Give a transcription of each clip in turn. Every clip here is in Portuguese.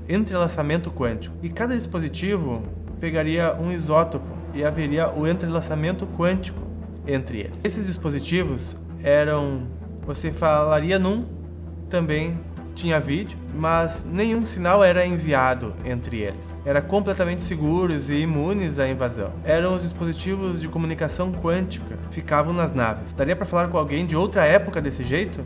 entrelaçamento quântico. E cada dispositivo pegaria um isótopo e haveria o entrelaçamento quântico entre eles. Esses dispositivos você falaria num, também tinha vídeo, mas nenhum sinal era enviado entre eles. Era completamente seguros e imunes à invasão. Eram os dispositivos de comunicação quântica, ficavam nas naves. Daria para falar com alguém de outra época desse jeito?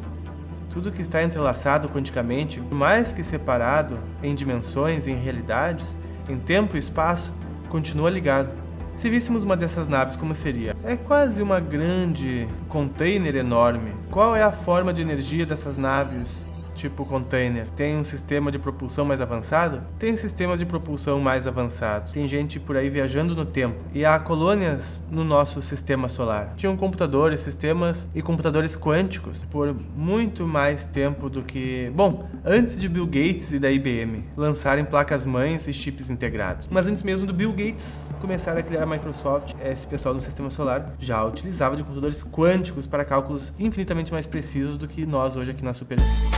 Tudo que está entrelaçado quanticamente, mais que separado em dimensões, em realidades, em tempo e espaço, continua ligado. Se víssemos uma dessas naves, como seria? É quase uma grande container enorme. Qual é a forma de energia dessas naves? Tipo container, tem um sistema de propulsão mais avançado? Tem sistemas de propulsão mais avançados. Tem gente por aí viajando no tempo. E há colônias no nosso sistema solar. Tinham computadores, sistemas e computadores quânticos por muito mais tempo do que... Bom, antes de Bill Gates e da IBM lançarem placas-mães e chips integrados. Mas antes mesmo do Bill Gates começar a criar a Microsoft, esse pessoal no sistema solar já utilizava de computadores quânticos para cálculos infinitamente mais precisos do que nós hoje aqui na superfície.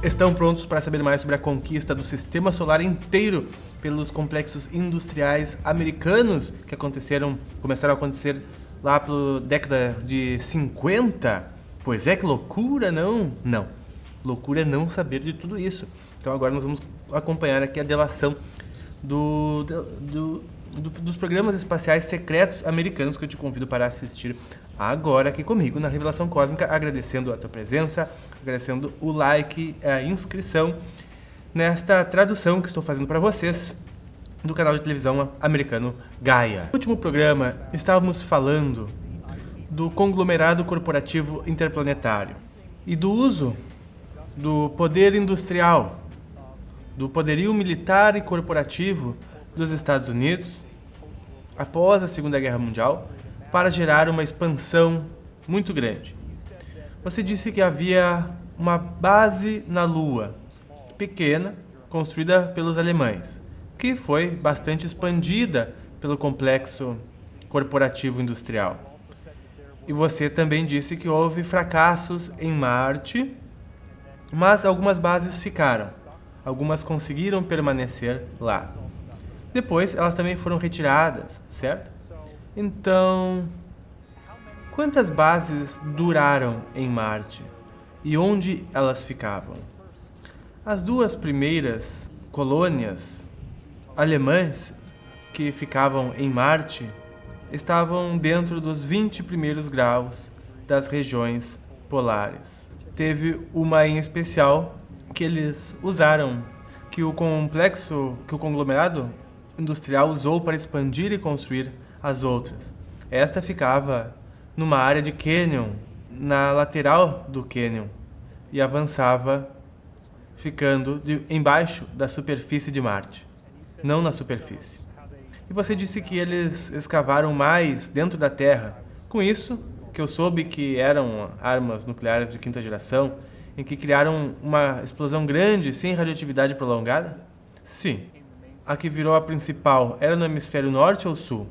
Estão prontos para saber mais sobre a conquista do sistema solar inteiro pelos complexos industriais americanos que começaram a acontecer lá pela década de 50? Pois é, que loucura, não? Não. Loucura é não saber de tudo isso. Então agora nós vamos acompanhar aqui a delação dos programas espaciais secretos americanos que eu te convido para assistir agora aqui comigo na Revelação Cósmica, agradecendo a tua presença, agradecendo o like, a inscrição nesta tradução que estou fazendo para vocês do canal de televisão americano Gaia. No último programa estávamos falando do conglomerado corporativo interplanetário e do uso do poder industrial, do poderio militar e corporativo dos Estados Unidos após a Segunda Guerra Mundial para gerar uma expansão muito grande. Você disse que havia uma base na Lua, pequena, construída pelos alemães, que foi bastante expandida pelo complexo corporativo industrial. E você também disse que houve fracassos em Marte, mas algumas bases ficaram. Algumas conseguiram permanecer lá. Depois, elas também foram retiradas, certo? Então, quantas bases duraram em Marte? E onde elas ficavam? As duas primeiras colônias alemãs que ficavam em Marte estavam dentro dos 20 primeiros graus das regiões polares. Teve uma em especial que eles usaram, que o conglomerado industrial usou para expandir e construir as outras. Esta ficava numa área de cânion, na lateral do cânion, e avançava ficando embaixo da superfície de Marte, não na superfície. E você disse que eles escavaram mais dentro da Terra. Com isso, que eu soube que eram armas nucleares de quinta geração, em que criaram uma explosão grande sem radioatividade prolongada? Sim. A que virou a principal era no hemisfério norte ou sul?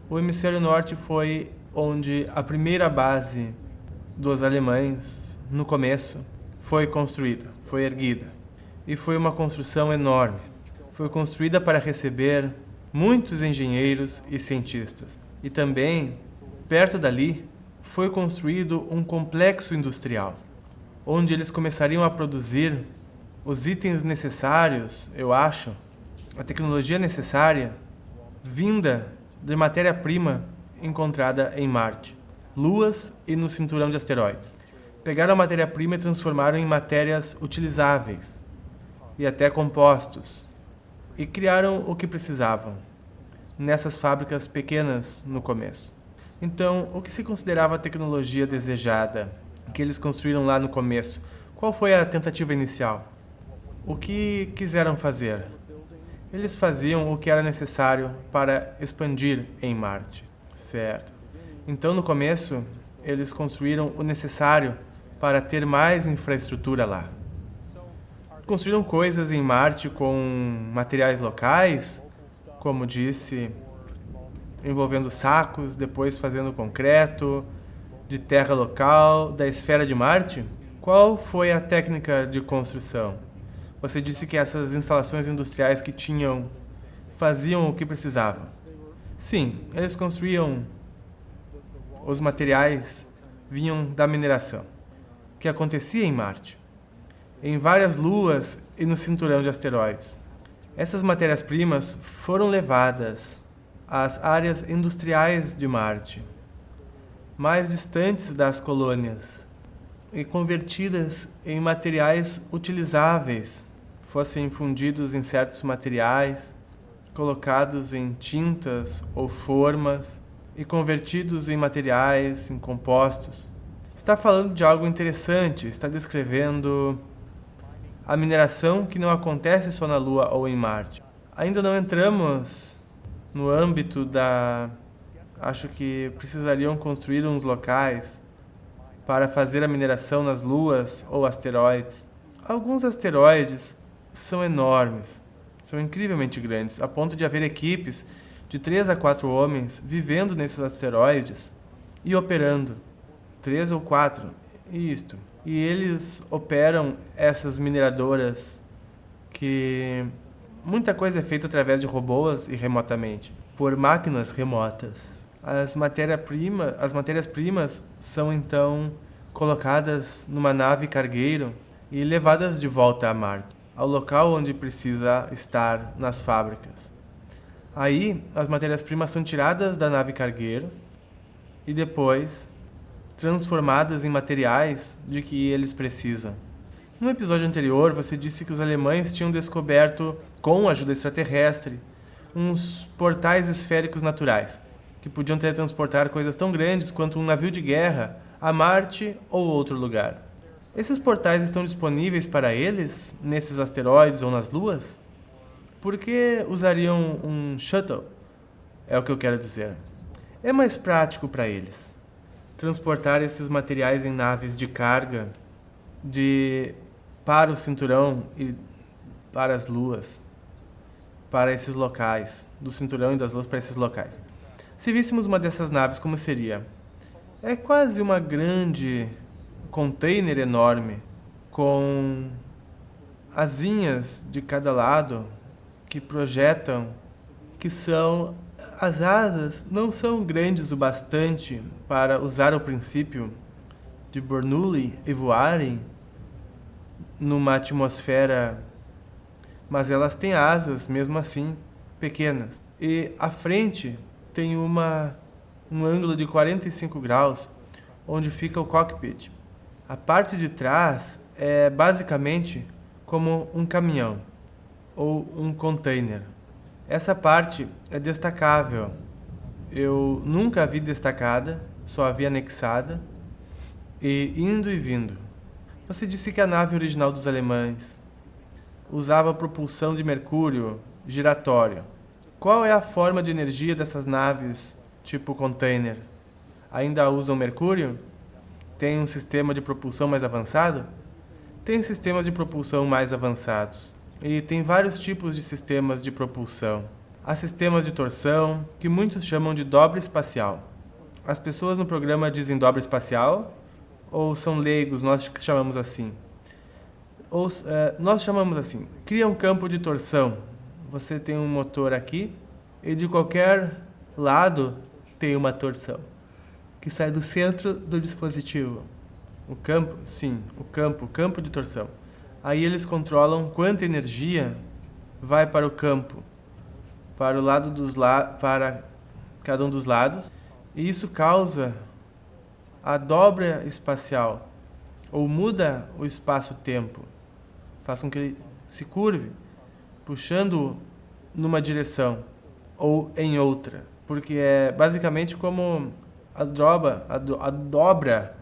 O hemisfério norte foi onde a primeira base dos alemães, no começo, foi construída, foi erguida. E foi uma construção enorme. Foi construída para receber muitos engenheiros e cientistas. E também, perto dali, foi construído um complexo industrial, onde eles começariam a produzir os itens necessários, eu acho, a tecnologia necessária, vinda de matéria-prima encontrada em Marte, luas e no cinturão de asteroides. Pegaram a matéria-prima e transformaram em matérias utilizáveis e até compostos, e criaram o que precisavam nessas fábricas pequenas no começo. Então, o que se considerava a tecnologia desejada que eles construíram lá no começo? Qual foi a tentativa inicial? O que quiseram fazer? Eles faziam o que era necessário para expandir em Marte, certo? Então, no começo, eles construíram o necessário para ter mais infraestrutura lá. Construíram coisas em Marte com materiais locais, como disse, envolvendo sacos, depois fazendo concreto, de terra local, da esfera de Marte? Qual foi a técnica de construção? Você disse que essas instalações industriais que tinham faziam o que precisavam. Sim, eles construíam os materiais vinham da mineração, que acontecia em Marte, em várias luas e no cinturão de asteroides. Essas matérias-primas foram levadas às áreas industriais de Marte, mais distantes das colônias, e convertidas em materiais utilizáveis, fossem fundidos em certos materiais, colocados em tintas ou formas e convertidos em materiais, em compostos. Está falando de algo interessante, está descrevendo a mineração que não acontece só na Lua ou em Marte. Ainda não entramos no âmbito da... Acho que precisariam construir uns locais para fazer a mineração nas luas ou asteroides. Alguns asteroides são enormes, são incrivelmente grandes, a ponto de haver equipes de 3 a 4 homens vivendo nesses asteroides e operando. 3 ou 4, isto. E eles operam essas mineradoras que muita coisa é feita através de robôs e remotamente, por máquinas remotas. As matérias-primas são então colocadas numa nave cargueiro e levadas de volta a Marte, ao local onde precisa estar nas fábricas. Aí, as matérias-primas são tiradas da nave cargueiro e depois transformadas em materiais de que eles precisam. No episódio anterior, você disse que os alemães tinham descoberto, com ajuda extraterrestre, uns portais esféricos naturais, que podiam teletransportar coisas tão grandes quanto um navio de guerra a Marte ou outro lugar. Esses portais estão disponíveis para eles, nesses asteroides ou nas luas? Por que usariam um shuttle? É o que eu quero dizer. É mais prático para eles transportar esses materiais em naves de carga para o cinturão e para as luas, para esses locais, do cinturão e das luas para esses locais. Se víssemos uma dessas naves, como seria? É quase uma grande container enorme, com asinhas de cada lado que projetam, que são... As asas não são grandes o bastante para usar o princípio de Bernoulli e voarem numa atmosfera, mas elas têm asas, mesmo assim, pequenas. E à frente tem um ângulo de 45 graus, onde fica o cockpit. A parte de trás é basicamente como um caminhão ou um container. Essa parte é destacável. Eu nunca a vi destacada, só a vi anexada, e indo e vindo. Você disse que a nave original dos alemães usava propulsão de mercúrio giratório. Qual é a forma de energia dessas naves tipo container? Ainda usam mercúrio? Tem um sistema de propulsão mais avançado? Tem sistemas de propulsão mais avançados. E tem vários tipos de sistemas de propulsão. Há sistemas de torção, que muitos chamam de dobra espacial. As pessoas no programa dizem dobra espacial? Ou são leigos, nós que chamamos assim? Nós chamamos assim. Cria um campo de torção. Você tem um motor aqui e de qualquer lado tem uma torção que sai do centro do dispositivo. O campo, sim, o campo de torção. Aí eles controlam quanta energia vai para o campo, para o lado para cada um dos lados, e isso causa a dobra espacial, ou muda o espaço-tempo, faz com que ele se curve, puxando numa direção ou em outra, porque é basicamente como a dobra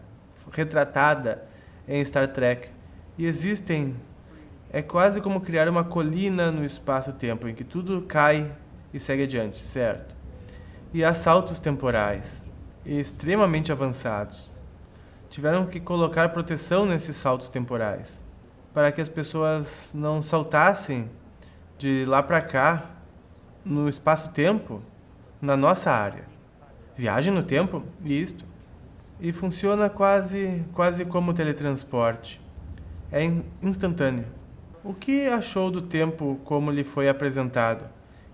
retratada em Star Trek. E existem... É quase como criar uma colina no espaço-tempo, em que tudo cai e segue adiante, certo? E há saltos temporais, extremamente avançados. Tiveram que colocar proteção nesses saltos temporais, para que as pessoas não saltassem de lá para cá, no espaço-tempo, na nossa área. Viagem no tempo, e isto. e funciona quase como teletransporte. É instantâneo. O que achou do tempo como lhe foi apresentado?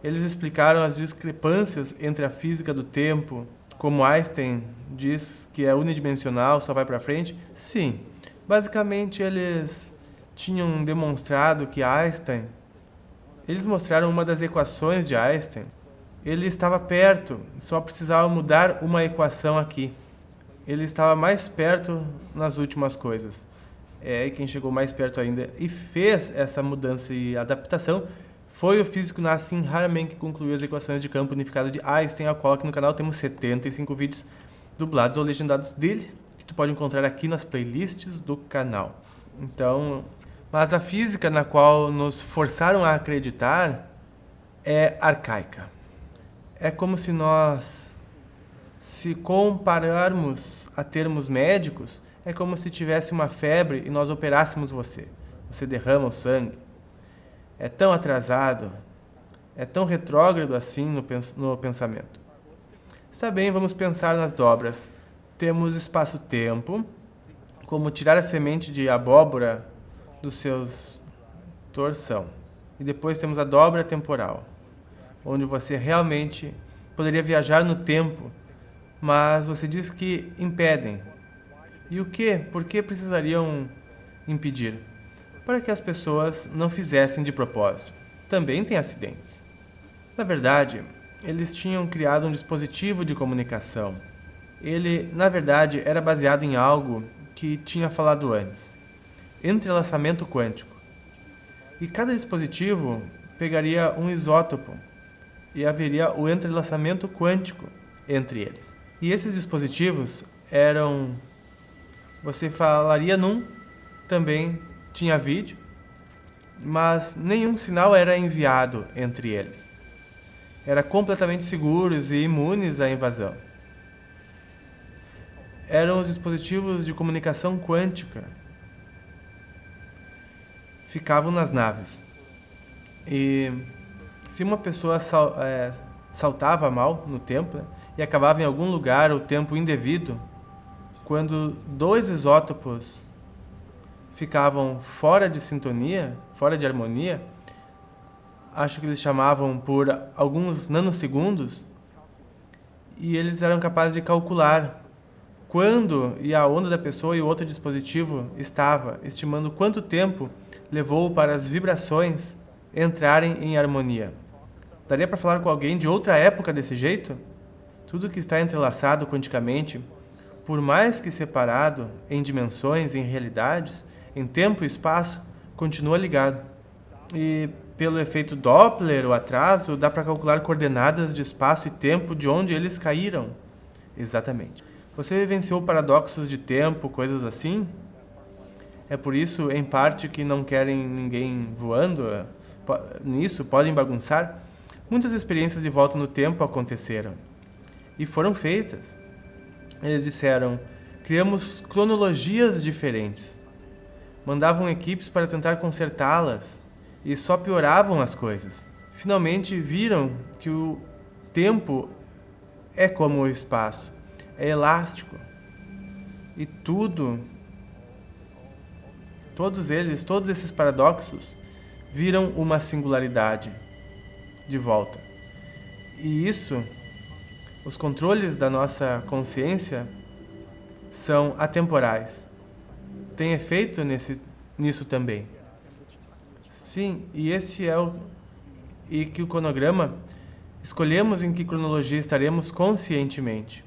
Eles explicaram as discrepâncias entre a física do tempo, como Einstein diz que é unidimensional, só vai para frente? Sim. Basicamente, eles tinham demonstrado que Einstein... Eles mostraram uma das equações de Einstein. Ele estava perto, só precisava mudar uma equação aqui. Ele estava mais perto nas últimas coisas. E quem chegou mais perto ainda e fez essa mudança e adaptação foi o físico Nassim Haramein, que concluiu as equações de campo unificado de Einstein, a qual aqui no canal temos 75 vídeos dublados ou legendados dele, que tu pode encontrar aqui nas playlists do canal. Então, mas a física na qual nos forçaram a acreditar é arcaica. É como se compararmos a termos médicos, é como se tivesse uma febre e nós operássemos você. Você derrama o sangue. É tão atrasado, é tão retrógrado assim no pensamento. Está bem, vamos pensar nas dobras. Temos espaço-tempo, como tirar a semente de abóbora dos seus torção. E depois temos a dobra temporal, onde você realmente poderia viajar no tempo, mas você diz que impedem. E o quê? Por que precisariam impedir? Para que as pessoas não fizessem de propósito. Também tem acidentes. Na verdade, eles tinham criado um dispositivo de comunicação. Ele, na verdade, era baseado em algo que tinha falado antes. Entrelaçamento quântico. E cada dispositivo pegaria um isótopo e haveria o entrelaçamento quântico entre eles. E esses dispositivos eram... Você falaria num, também tinha vídeo, mas nenhum sinal era enviado entre eles. Eram completamente seguros e imunes à invasão. Eram os dispositivos de comunicação quântica. Ficavam nas naves. E se uma pessoa saltava mal no tempo, né, e acabava em algum lugar o tempo indevido, quando dois isótopos ficavam fora de sintonia, fora de harmonia, acho que eles chamavam por alguns nanosegundos, e eles eram capazes de calcular quando e a onda da pessoa e o outro dispositivo estava, estimando quanto tempo levou para as vibrações entrarem em harmonia. Daria para falar com alguém de outra época desse jeito? Tudo que está entrelaçado quanticamente, por mais que separado em dimensões, em realidades, em tempo e espaço, continua ligado. E pelo efeito Doppler, o atraso, dá para calcular coordenadas de espaço e tempo de onde eles caíram. Exatamente. Você vivenciou paradoxos de tempo, coisas assim? É por isso, em parte, que não querem ninguém voando nisso, podem bagunçar? Muitas experiências de volta no tempo aconteceram. E foram feitas. Eles disseram, criamos cronologias diferentes. Mandavam equipes para tentar consertá-las e só pioravam as coisas. Finalmente viram que o tempo é como o espaço, é elástico. E todos esses paradoxos, viram uma singularidade de volta. E isso, os controles da nossa consciência são atemporais. Tem efeito nisso também. Sim, e que o cronograma, escolhemos em que cronologia estaremos conscientemente.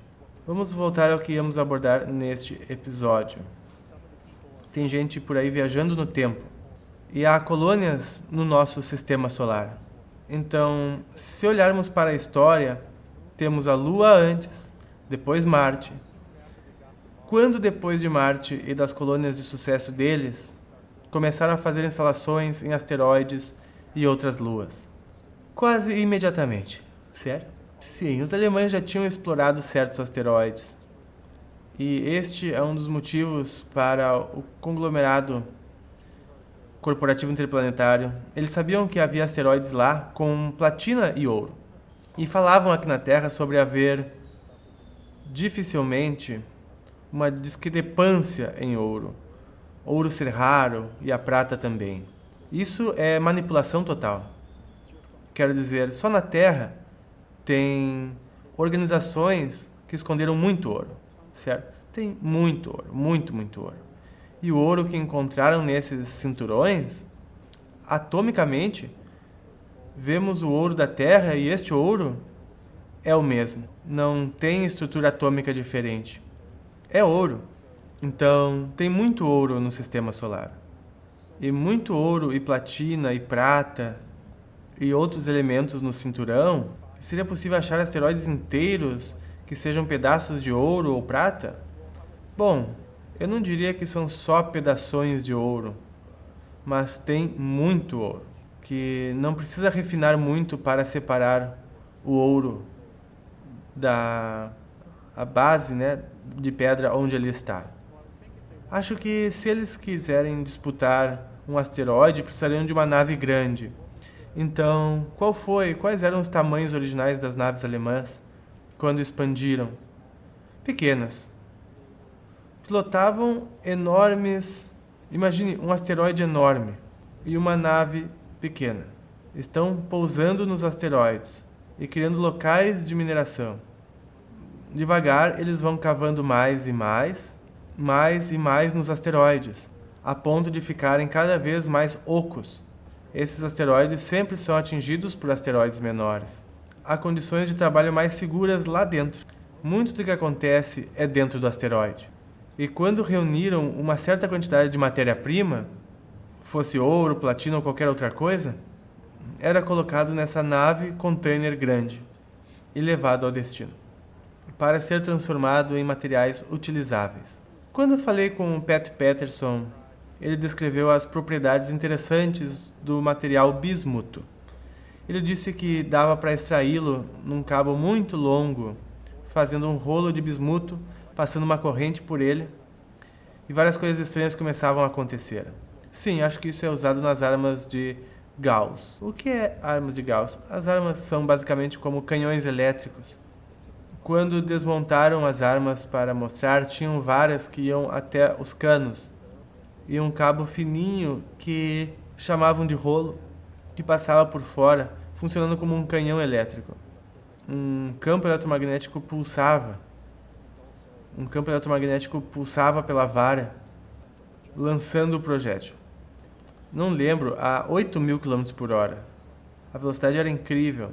Vamos voltar ao que íamos abordar neste episódio. Tem gente por aí viajando no tempo. E há colônias no nosso sistema solar. Então, se olharmos para a história, temos a Lua antes, depois Marte. Quando depois de Marte e das colônias de sucesso deles, começaram a fazer instalações em asteroides e outras luas? Quase imediatamente. Sério? Sim, os alemães já tinham explorado certos asteroides. E este é um dos motivos para o conglomerado corporativo interplanetário. Eles sabiam que havia asteroides lá com platina e ouro. E falavam aqui na Terra sobre haver, dificilmente, uma discrepância em ouro. Ouro ser raro e a prata também. Isso é manipulação total. Quero dizer, só na Terra tem organizações que esconderam muito ouro, certo? Tem muito ouro, muito ouro. E o ouro que encontraram nesses cinturões, atomicamente, vemos o ouro da Terra e este ouro é o mesmo. Não tem estrutura atômica diferente. É ouro. Então, tem muito ouro no sistema solar. E muito ouro e platina e prata e outros elementos no cinturão. Seria possível achar asteroides inteiros que sejam pedaços de ouro ou prata? Bom, eu não diria que são só pedaços de ouro, mas tem muito ouro, que não precisa refinar muito para separar o ouro da a base, né, de pedra onde ele está. Acho que se eles quiserem disputar um asteroide, precisariam de uma nave grande. Então, quais eram os tamanhos originais das naves alemãs quando expandiram? Pequenas. Pilotavam enormes... Imagine um asteroide enorme e uma nave pequena. Estão pousando nos asteroides e criando locais de mineração. Devagar, eles vão cavando mais e mais nos asteroides, a ponto de ficarem cada vez mais ocos. Esses asteroides sempre são atingidos por asteroides menores. Há condições de trabalho mais seguras lá dentro. Muito do que acontece é dentro do asteroide. E quando reuniram uma certa quantidade de matéria-prima, fosse ouro, platina ou qualquer outra coisa, era colocado nessa nave container grande e levado ao destino, para ser transformado em materiais utilizáveis. Quando falei com o Pat Patterson, ele descreveu as propriedades interessantes do material bismuto. Ele disse que dava para extraí-lo num cabo muito longo, fazendo um rolo de bismuto, passando uma corrente por ele, e várias coisas estranhas começavam a acontecer. Sim, acho que isso é usado nas armas de Gauss. O que é armas de Gauss? As armas são basicamente como canhões elétricos. Quando desmontaram as armas para mostrar, tinham várias que iam até os canos, e um cabo fininho que chamavam de rolo, que passava por fora, funcionando como um canhão elétrico. Um campo eletromagnético pulsava pela vara, lançando o projétil. Não lembro, a 8.000 km por hora. A velocidade era incrível.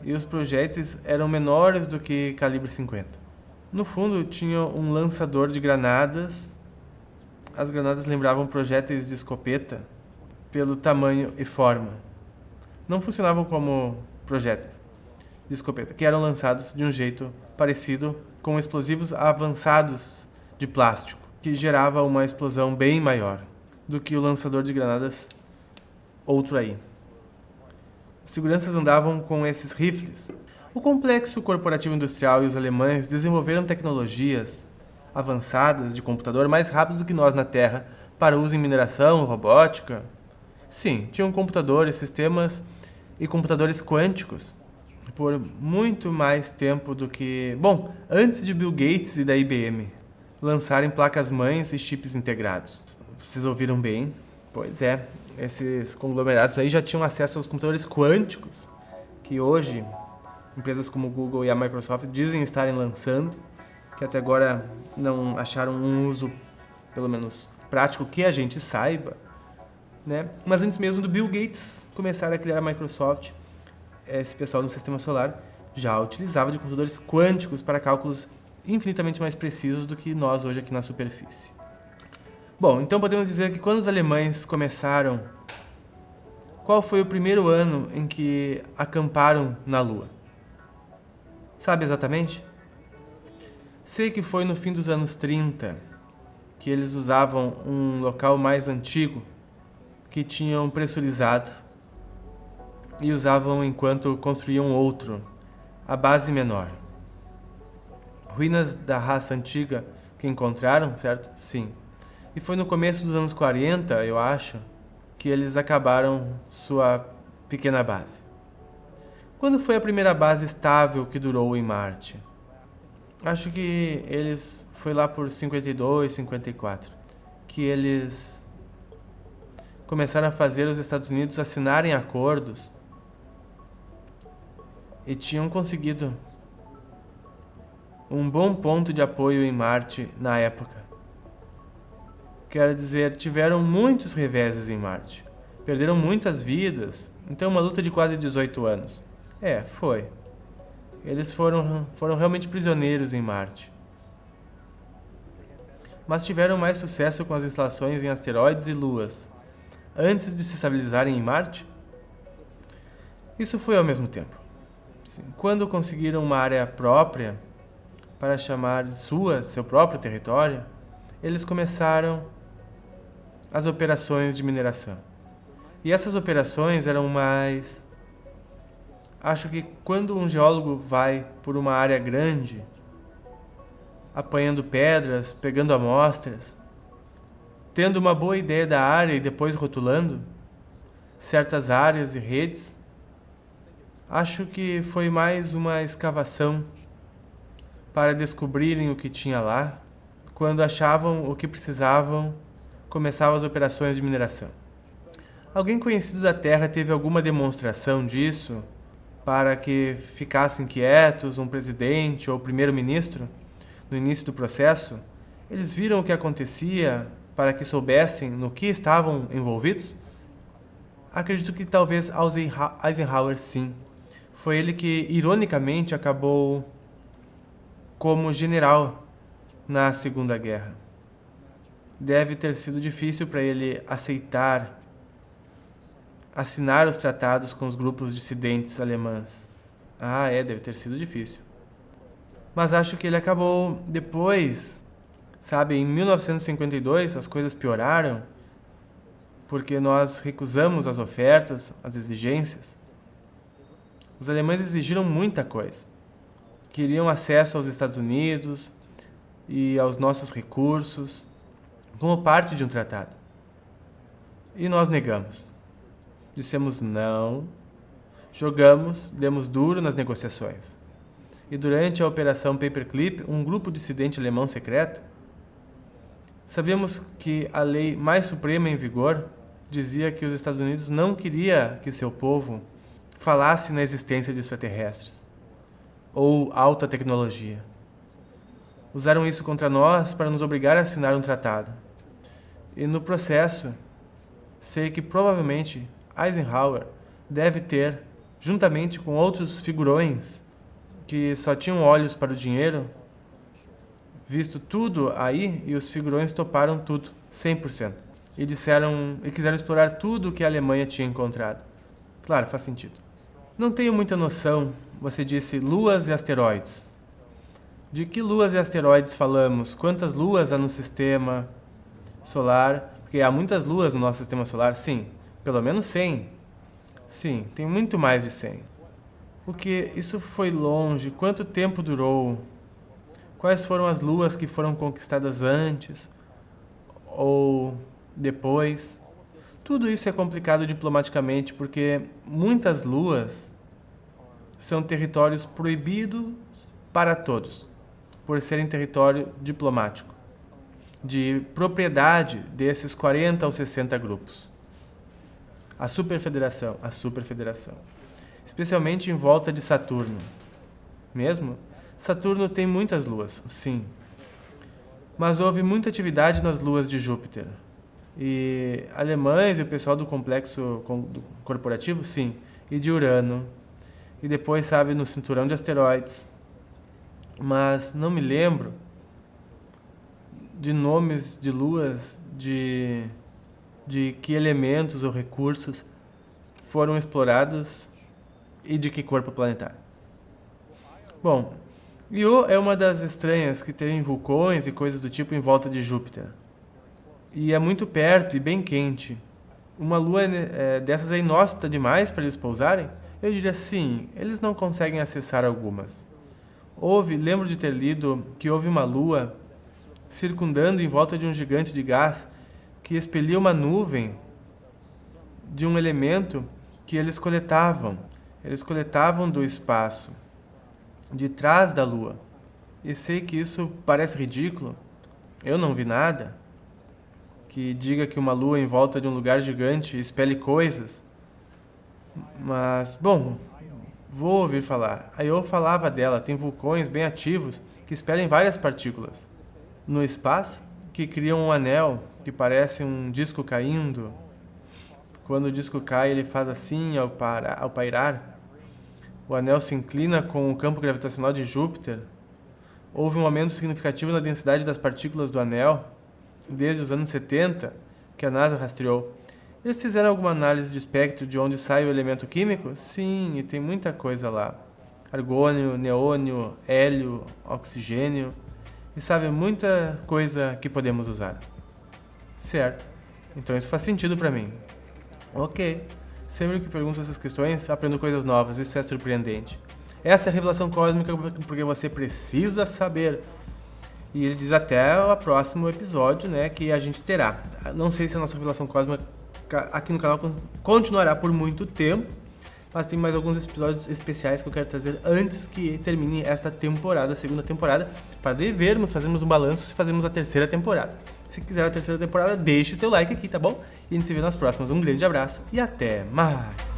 E os projéteis eram menores do que calibre 50. No fundo, tinha um lançador de granadas. As granadas lembravam projéteis de escopeta pelo tamanho e forma. Não funcionavam como projéteis de escopeta, que eram lançados de um jeito parecido com explosivos avançados de plástico, que gerava uma explosão bem maior do que o lançador de granadas outro aí. Os seguranças andavam com esses rifles. O complexo corporativo industrial e os alemães desenvolveram tecnologias avançadas de computador mais rápidos do que nós na Terra para uso em mineração, robótica. Sim, tinham computadores, sistemas e computadores quânticos por muito mais tempo do que... Bom, antes de Bill Gates e da IBM lançarem placas-mães e chips integrados. Vocês ouviram bem? Pois é, esses conglomerados aí já tinham acesso aos computadores quânticos, que hoje empresas como o Google e a Microsoft dizem estarem lançando, que até agora não acharam um uso, pelo menos prático, que a gente saiba, né? Mas antes mesmo do Bill Gates começar a criar a Microsoft, esse pessoal no sistema solar já utilizava de computadores quânticos para cálculos infinitamente mais precisos do que nós hoje aqui na superfície. Bom, então podemos dizer que quando os alemães começaram, qual foi o primeiro ano em que acamparam na Lua? Sabe exatamente? Sei que foi no fim dos anos 30, que eles usavam um local mais antigo, que tinham pressurizado, e usavam enquanto construíam outro, a base menor. Ruínas da raça antiga que encontraram, certo? Sim. E foi no começo dos anos 40, eu acho, que eles acabaram sua pequena base. Quando foi a primeira base estável que durou em Marte? Acho que eles foi lá por 52, 54, que eles começaram a fazer os Estados Unidos assinarem acordos e tinham conseguido um bom ponto de apoio em Marte na época. Quero dizer, tiveram muitos reveses em Marte. Perderam muitas vidas. Então, uma luta de quase 18 anos. Foi. Eles foram realmente prisioneiros em Marte. Mas tiveram mais sucesso com as instalações em asteroides e luas, antes de se estabilizarem em Marte? Isso foi ao mesmo tempo. Quando conseguiram uma área própria, para chamar de seu próprio território, eles começaram as operações de mineração. E essas operações eram mais... Acho que quando um geólogo vai por uma área grande, apanhando pedras, pegando amostras, tendo uma boa ideia da área e depois rotulando certas áreas e redes, acho que foi mais uma escavação para descobrirem o que tinha lá. Quando achavam o que precisavam, começavam as operações de mineração. Alguém conhecido da Terra teve alguma demonstração disso para que ficassem quietos, um presidente ou primeiro-ministro, no início do processo? Eles viram o que acontecia para que soubessem no que estavam envolvidos? Acredito que talvez Eisenhower sim. Foi ele que, ironicamente, acabou como general na Segunda Guerra. Deve ter sido difícil para ele assinar os tratados com os grupos dissidentes alemães. Deve ter sido difícil. Mas acho que ele acabou depois, em 1952 as coisas pioraram, porque nós recusamos as ofertas, as exigências. Os alemães exigiram muita coisa. Queriam acesso aos Estados Unidos e aos nossos recursos, como parte de um tratado. E nós negamos. Dissemos não, demos duro nas negociações. E durante a Operação Paperclip, um grupo dissidente alemão secreto, sabíamos que a lei mais suprema em vigor dizia que os Estados Unidos não queria que seu povo falasse na existência de extraterrestres ou alta tecnologia. Usaram isso contra nós para nos obrigar a assinar um tratado. E no processo, sei que provavelmente Eisenhower deve ter, juntamente com outros figurões que só tinham olhos para o dinheiro, visto tudo aí, e os figurões toparam tudo, 100%. E quiseram explorar tudo o que a Alemanha tinha encontrado. Claro, faz sentido. Não tenho muita noção, você disse luas e asteroides. De que luas e asteroides falamos? Quantas luas há no sistema solar? Porque há muitas luas no nosso sistema solar, sim. Pelo menos 100. Sim, tem muito mais de 100. Porque isso foi longe? Quanto tempo durou? Quais foram as luas que foram conquistadas antes ou depois? Tudo isso é complicado diplomaticamente porque muitas luas são territórios proibidos para todos, por serem território diplomático, de propriedade desses 40 ou 60 grupos. A superfederação, especialmente em volta de Saturno. Mesmo? Saturno tem muitas luas, sim. Mas houve muita atividade nas luas de Júpiter. E alemães e o pessoal do complexo corporativo, sim. E de Urano. E depois, no cinturão de asteroides. Mas não me lembro de nomes de luas, de que elementos ou recursos foram explorados e de que corpo planetário. Bom, Io é uma das estranhas que tem vulcões e coisas do tipo em volta de Júpiter. E é muito perto e bem quente. Uma lua dessas é inóspita demais para eles pousarem? Eu diria sim, eles não conseguem acessar algumas. Lembro de ter lido que houve uma lua circundando em volta de um gigante de gás que expelia uma nuvem de um elemento que eles coletavam. Eles coletavam do espaço, de trás da Lua. E sei que isso parece ridículo. Eu não vi nada que diga que uma lua em volta de um lugar gigante espelhe coisas. Mas, bom, vou ouvir falar. A Io falava dela, tem vulcões bem ativos que espelham várias partículas no espaço que criam um anel que parece um disco caindo. Quando o disco cai, ele faz assim ao pairar. O anel se inclina com o campo gravitacional de Júpiter. Houve um aumento significativo na densidade das partículas do anel desde os anos 70, que a NASA rastreou. Eles fizeram alguma análise de espectro de onde sai o elemento químico? Sim, e tem muita coisa lá. Argônio, neônio, hélio, oxigênio. E sabe, muita coisa que podemos usar. Certo. Então isso faz sentido para mim. Ok. Sempre que pergunto essas questões, aprendo coisas novas. Isso é surpreendente. Essa é a revelação cósmica porque você precisa saber. E ele diz até o próximo episódio, né, que a gente terá. Não sei se a nossa revelação cósmica aqui no canal continuará por muito tempo, mas tem mais alguns episódios especiais que eu quero trazer antes que termine esta temporada, a segunda temporada, para fazermos um balanço e fazermos a terceira temporada. Se quiser a terceira temporada, deixe o teu like aqui, tá bom? E a gente se vê nas próximas. Um grande abraço e até mais!